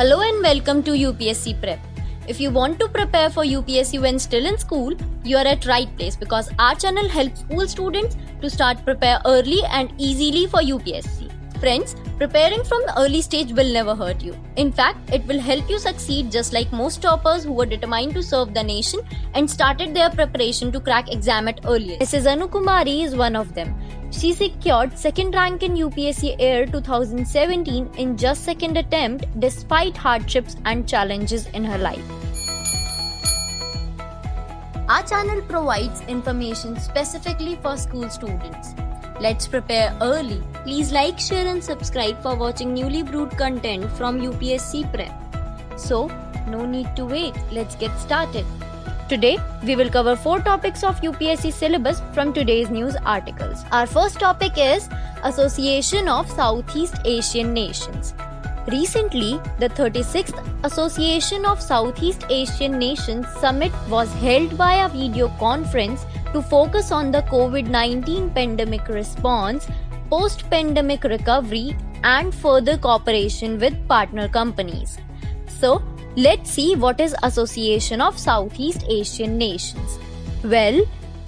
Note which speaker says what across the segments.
Speaker 1: Hello and welcome to UPSC Prep. If you want to prepare for UPSC when still in school, you are at right place because our channel helps school students to start prepare early and easily for UPSC. Friends, preparing from the early stage will never hurt you. In fact, it will help you succeed just like most toppers who were determined to serve the nation and started their preparation to crack exam at earliest. Mrs. Anu Kumari is one of them. She secured second rank in UPSC Air 2017 in just second attempt despite hardships and challenges in her life. Our channel provides information specifically for school students. Let's prepare early. Please like, share and subscribe for watching newly brewed content from UPSC Prep. So, no need to wait. Let's get started. Today, we will cover 4 topics of UPSC syllabus from today's news articles. Our first topic is Association of Southeast Asian Nations. Recently, the 36th Association of Southeast Asian Nations Summit was held by a video conference to focus on the COVID-19 pandemic response, post-pandemic recovery, and further cooperation with partner companies. So, let's see what is Association of Southeast Asian Nations. Well,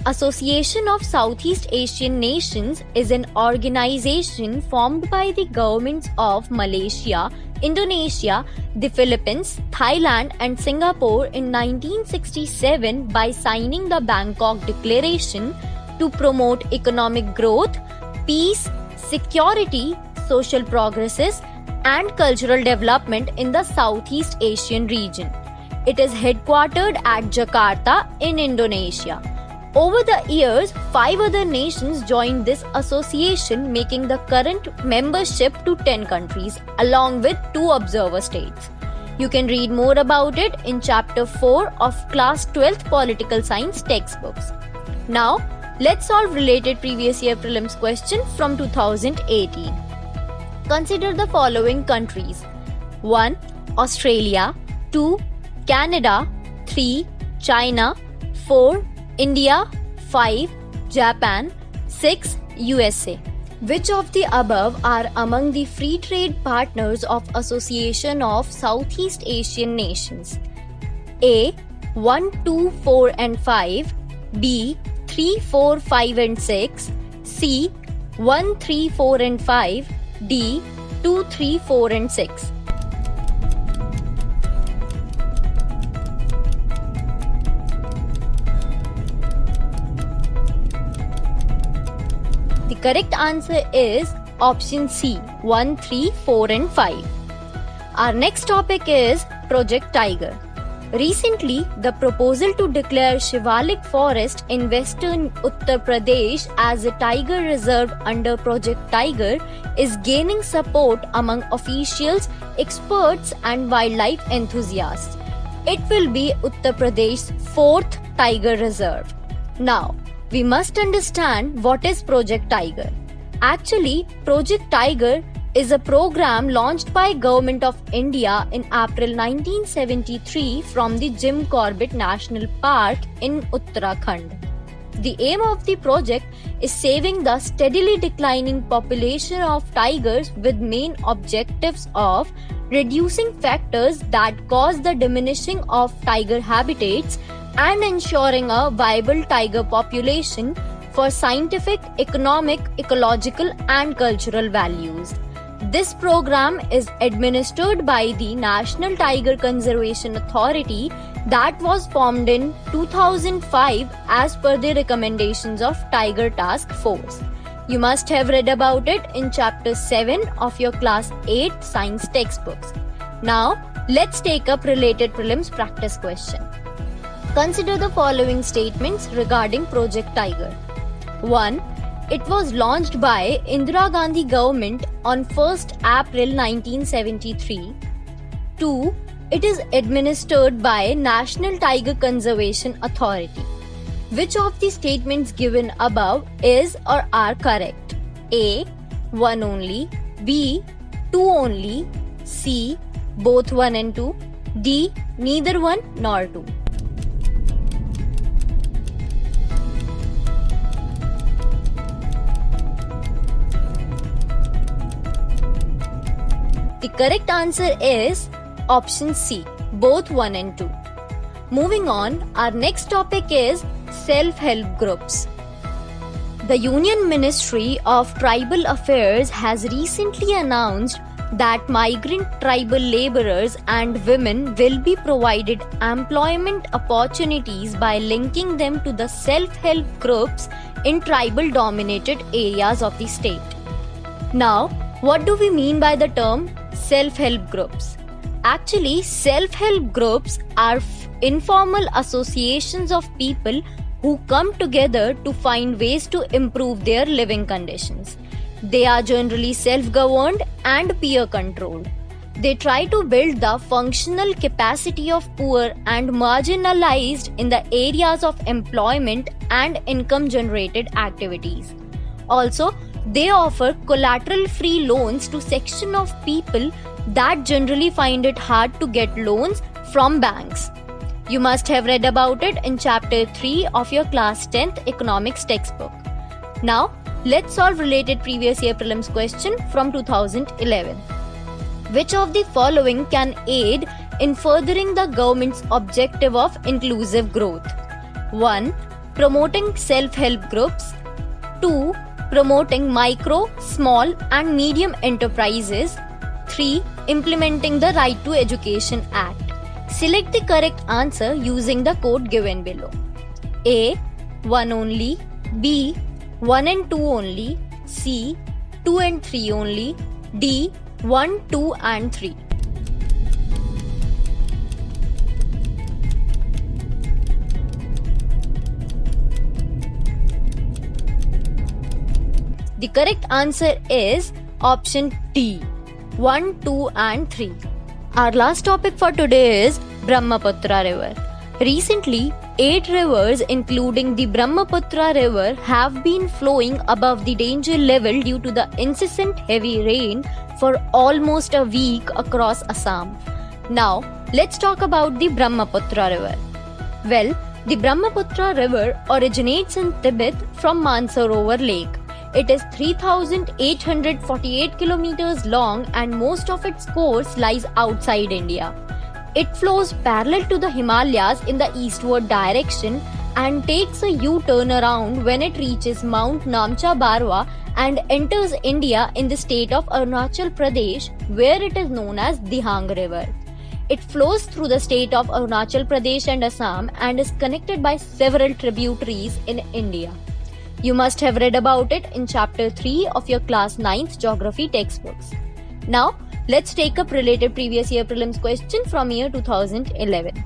Speaker 1: Association of Southeast Asian Nations is an organization formed by the governments of Malaysia, Indonesia, the Philippines, Thailand and Singapore in 1967 by signing the Bangkok Declaration to promote economic growth, peace, security, social progresses and cultural development in the Southeast Asian region. It is headquartered at Jakarta in Indonesia. Over the years, 5 other nations joined this association, making the current membership to 10 countries, along with 2 observer states. You can read more about it in Chapter 4 of Class 12th Political Science textbooks. Now, let's solve related previous year prelims question from 2018. Consider the following countries. 1. Australia. 2. Canada. 3. China. 4. India. 5. Japan. 6. USA. Which of the above are among the free trade partners of Association of Southeast Asian Nations? A. 1, 2, 4 and 5. B. 3, 4, 5 and 6. C. 1, 3, 4 and 5. D. 2, 3, 4 and 6. The correct answer is option C, 1, 3, 4 and 5. Our next topic is Project Tiger. Recently, the proposal to declare Shivalik Forest in western Uttar Pradesh as a tiger reserve under Project Tiger is gaining support among officials, experts and wildlife enthusiasts. It will be Uttar Pradesh's 4th tiger reserve. Now, we must understand what is Project Tiger. Actually, Project Tiger is a program launched by Government of India in April 1973 from the Jim Corbett National Park in Uttarakhand. The aim of the project is saving the steadily declining population of tigers with main objectives of reducing factors that cause the diminishing of tiger habitats and ensuring a viable tiger population for scientific, economic, ecological and cultural values. This program is administered by the National Tiger Conservation Authority that was formed in 2005 as per the recommendations of Tiger Task Force. You must have read about it in Chapter 7 of your Class 8 Science textbooks. Now, let's take up related prelims practice question. Consider the following statements regarding Project Tiger. 1. It was launched by Indira Gandhi government on 1st April 1973. 2. It is administered by National Tiger Conservation Authority. Which of the statements given above is or are correct? A. 1 only. B. 2 only. C. Both 1 and 2. D. Neither 1 nor 2. The correct answer is option C, both 1 and 2. Moving on, our next topic is self-help groups. The Union Ministry of Tribal Affairs has recently announced that migrant tribal laborers and women will be provided employment opportunities by linking them to the self-help groups in tribal-dominated areas of the state. Now, what do we mean by the term self-help groups? Actually, self-help groups are informal associations of people who come together to find ways to improve their living conditions. They are generally self-governed and peer-controlled. They try to build the functional capacity of poor and marginalized in the areas of employment and income-generated activities. Also, they offer collateral-free loans to section of people that generally find it hard to get loans from banks. You must have read about it in chapter 3 of your class 10th economics textbook. Now, let's solve related previous year prelims question from 2011. Which of the following can aid in furthering the government's objective of inclusive growth? 1. Promoting self-help groups. 2. Promoting micro, small and medium enterprises. 3. Implementing the Right to Education Act. Select the correct answer using the code given below. A. 1 only. B. 1 and 2 only. C. 2 and 3 only. D. 1, 2 and 3. The correct answer is option D, 1, 2 and 3. Our last topic for today is Brahmaputra River. Recently, 8 rivers including the Brahmaputra River have been flowing above the danger level due to the incessant heavy rain for almost a week across Assam. Now, let's talk about the Brahmaputra River. Well, the Brahmaputra River originates in Tibet from Mansarovar Lake. It is 3,848 kilometers long and most of its course lies outside India. It flows parallel to the Himalayas in the eastward direction and takes a U-turn around when it reaches Mount Namcha Barwa and enters India in the state of Arunachal Pradesh, where it is known as Dihang River. It flows through the state of Arunachal Pradesh and Assam and is connected by several tributaries in India. You must have read about it in chapter 3 of your class 9th geography textbooks. Now, let's take up related previous year prelims question from year 2011.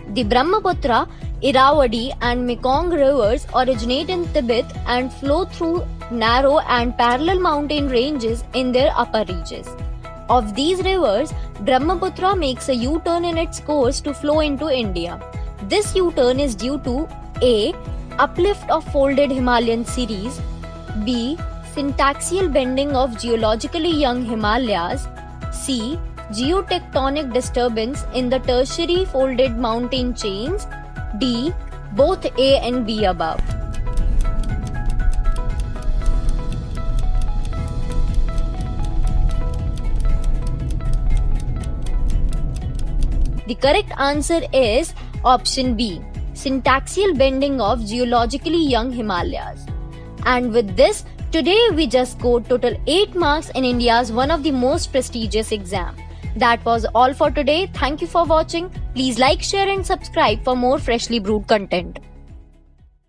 Speaker 1: The Brahmaputra, Irrawaddy and Mekong rivers originate in Tibet and flow through narrow and parallel mountain ranges in their upper reaches. Of these rivers, Brahmaputra makes a U-turn in its course to flow into India. This U-turn is due to A. Uplift of folded Himalayan series. B. Syntaxial bending of geologically young Himalayas. C. Geotectonic disturbance in the tertiary folded mountain chains. D. Both A and B above. The correct answer is option B, syntaxial bending of geologically young Himalayas. And with this, today we just scored total 8 marks in India's one of the most prestigious exam. That was all for today. Thank you for watching. Please like, share and subscribe for more freshly brewed content.